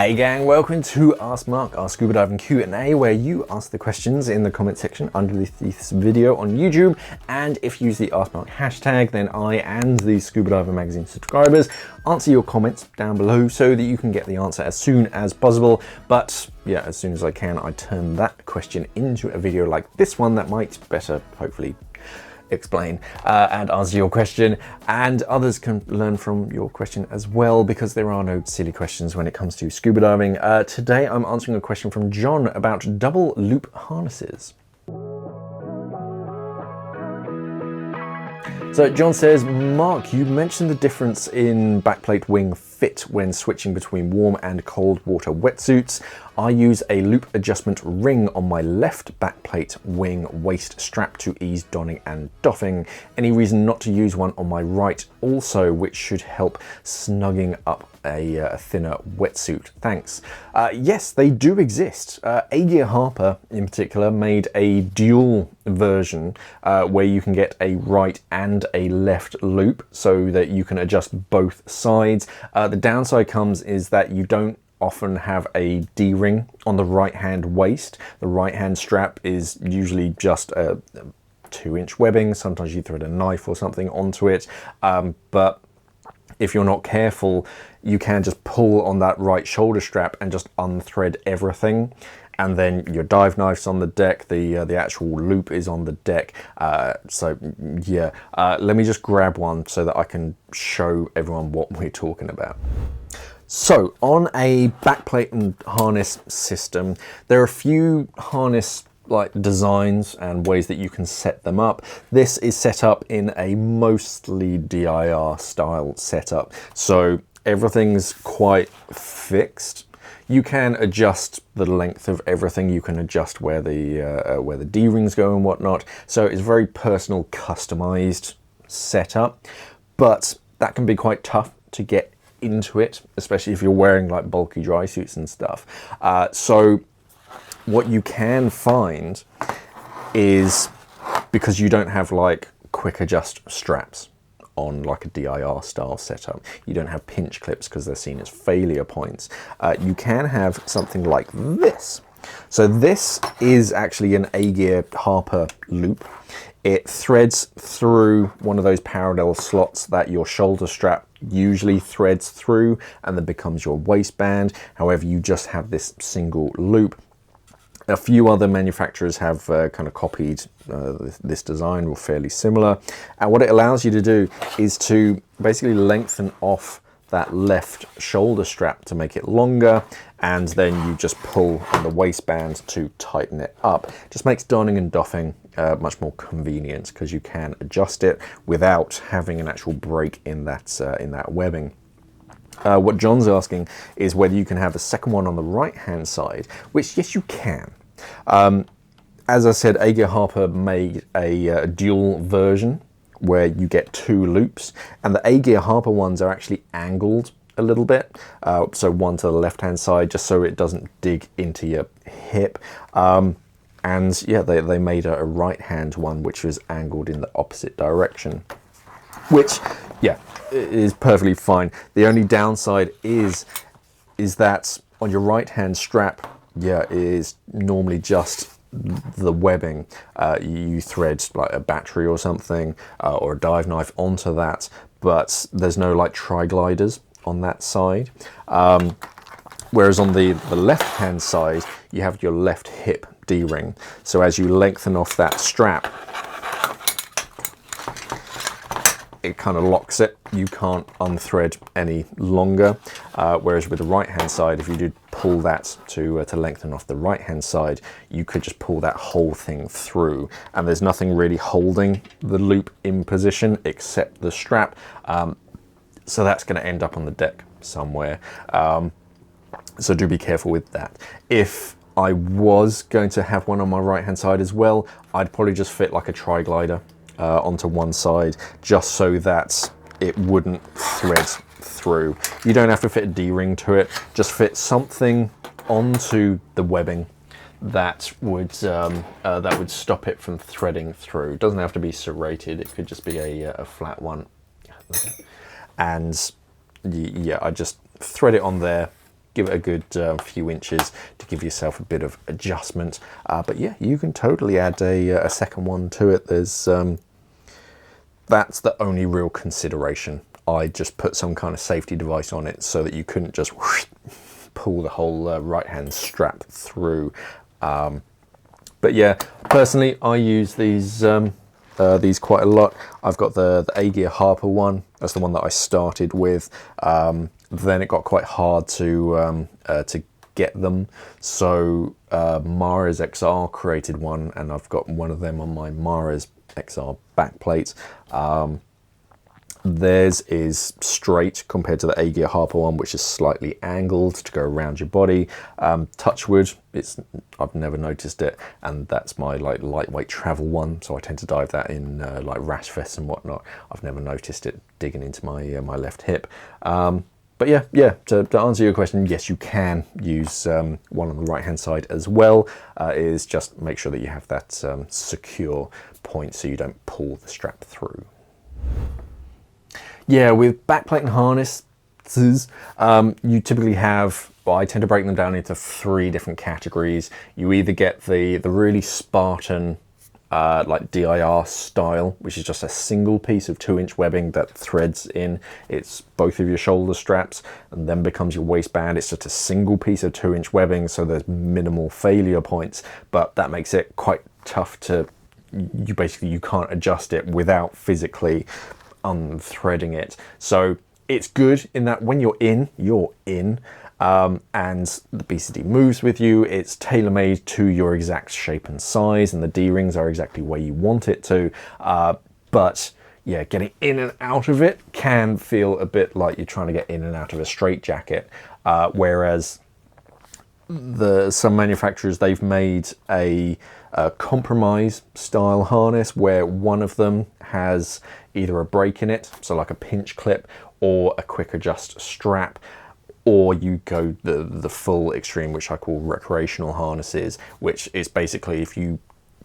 Hey gang, welcome to Ask Mark, our scuba diving Q&A, where you ask the questions in the comment section underneath this video on YouTube, and if you use the Ask Mark hashtag, then I and the Scuba Diver Magazine subscribers answer your comments down below so that you can get the answer as soon as possible. But yeah, as soon as I can, I turn that question into a video like this one that might better, hopefully, explain and answer your question, and others can learn from your question as well, because there are no silly questions when it comes to scuba diving. Today I'm answering a question from John about double loop harnesses. So John says, Mark, you mentioned the difference in backplate wing fit when switching between warm and cold water wetsuits. I use a loop adjustment ring on my left backplate wing waist strap to ease donning and doffing. Any reason not to use one on my right also, which should help snugging up a thinner wetsuit? Thanks. Yes, they do exist. A. Harper in particular made a dual version where you can get a right and a left loop so that you can adjust both sides. The downside comes is that you don't often have a D-ring on the right hand waist. The right hand strap is usually just a 2-inch webbing. Sometimes you thread a knife or something onto it, but if you're not careful, you can just pull on that right shoulder strap and just unthread everything, and then your dive knife's on the deck, the actual loop is on the deck. So yeah, let me just grab one so that I can show everyone what we're talking about. So on a backplate and harness system, there are a few harness designs and ways that you can set them up. This is set up in a mostly DIR style setup, so everything's quite fixed. You can adjust the length of everything. You can adjust where the D-rings go and whatnot. So it's a very personal, customized setup, but that can be quite tough to get into it, especially if you're wearing like bulky dry suits and stuff. So what you can find is, because you don't have like quick adjust straps on like a DIR style setup, you don't have pinch clips because they're seen as failure points, you can have something like this. So this is actually an A. Harper loop. It threads through one of those parallel slots that your shoulder strap usually threads through, and then becomes your waistband. However, you just have this single loop. A few other manufacturers have kind of copied this design, or fairly similar. And what it allows you to do is to basically lengthen off that left shoulder strap to make it longer, and then you just pull on the waistband to tighten it up. Just makes donning and doffing much more convenient, because you can adjust it without having an actual break in that webbing. What John's asking is whether you can have the second one on the right hand side, which yes you can. As I said, A. Harper made a dual version where you get 2 loops, and the A. Harper ones are actually angled a little bit, so one to the left hand side, just so it doesn't dig into your hip. And yeah, they made a right hand one which was angled in the opposite direction, which yeah, is perfectly fine. The only downside is that on your right hand strap, yeah, it is normally just the webbing. You thread like a battery or something, or a dive knife onto that, but there's no like tri-gliders on that side. Whereas on the left hand side, you have your left hip D-ring. So as you lengthen off that strap, it kind of locks it. You can't unthread any longer. Whereas with the right hand side, if you did pull that to lengthen off the right hand side, you could just pull that whole thing through, and there's nothing really holding the loop in position except the strap. So that's going to end up on the deck somewhere. So do be careful with that. If I was going to have one on my right hand side as well, I'd probably just fit like a tri-glider onto one side, just so that it wouldn't thread through. You don't have to fit a D-ring to it, just fit something onto the webbing that would stop it from threading through. It doesn't have to be serrated, it could just be a flat one. And yeah, I just thread it on there, give it a good few inches to give yourself a bit of adjustment. But yeah, you can totally add a second one to it. There's that's the only real consideration. I just put some kind of safety device on it so that you couldn't just whoosh, pull the whole right-hand strap through. But yeah, personally, I use these quite a lot. I've got the A-gear Harper one. That's the one that I started with. Then it got quite hard to get them. So Mara's XR created one, and I've got one of them on my Mara's XR backplate. Theirs is straight compared to the A-gear Harper one, which is slightly angled to go around your body. Touch wood, I've never noticed it, and that's my like lightweight travel one, so I tend to dive that in like rash vests and whatnot. I've never noticed it digging into my my left hip. But yeah, to answer your question, yes, you can use one on the right hand side as well. Is just make sure that you have that secure point so you don't pull the strap through. Yeah, with backplate and harnesses, you typically have, well, I tend to break them down into 3 different categories. You either get the really Spartan like DIR style, which is just a single piece of 2-inch webbing that threads in. It's both of your shoulder straps and then becomes your waistband. It's just a single piece of 2-inch webbing, so there's minimal failure points, but that makes it quite tough to, you can't adjust it without physically unthreading it. So it's good in that when you're in, and the BCD moves with you. It's tailor-made to your exact shape and size, and the D-rings are exactly where you want it to. But yeah, getting in and out of it can feel a bit like you're trying to get in and out of a straitjacket. Whereas some manufacturers, they've made a compromise style harness where one of them has either a break in it, so like a pinch clip, or a quick adjust strap, or you go the full extreme, which I call recreational harnesses, which is basically if you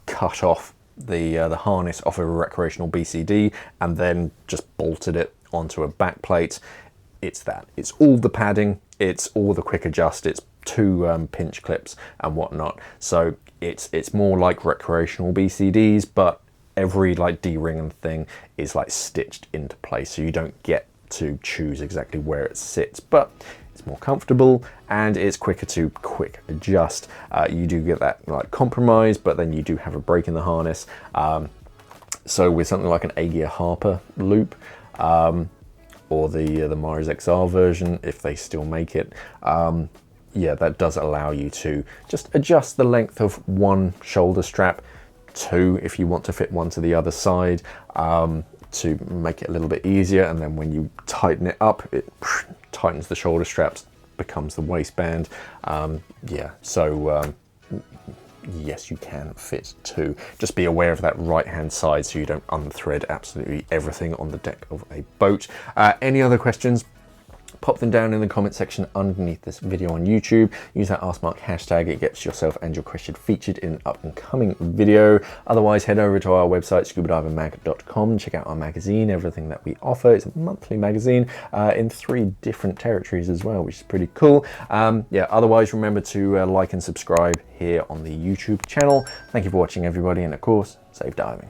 cut off the harness off of a recreational BCD and then just bolted it onto a backplate. It's that. It's all the padding, it's all the quick adjust, it's 2 pinch clips and whatnot. So it's more like recreational BCDs, but every like D-ring and thing is like stitched into place, so you don't get to choose exactly where it sits, but it's more comfortable and it's quicker to quick adjust. You do get that like compromise, but then you do have a break in the harness. So with something like an A-gear Harper loop, or the Mara's XR version, if they still make it, yeah, that does allow you to just adjust the length of one shoulder strap, 2 if you want to fit one to the other side, to make it a little bit easier. And then when you tighten it up, it tightens the shoulder straps, becomes the waistband. Yeah, so yes, you can fit 2. Just be aware of that right hand side so you don't unthread absolutely everything on the deck of a boat. Any other questions? Pop them down in the comment section underneath this video on YouTube. Use that AskMark hashtag. It gets yourself and your question featured in an up and coming video. Otherwise, head over to our website, scubadivermag.com. Check out our magazine, everything that we offer. It's a monthly magazine in 3 different territories as well, which is pretty cool. Yeah, otherwise, remember to like and subscribe here on the YouTube channel. Thank you for watching, everybody, and of course, safe diving.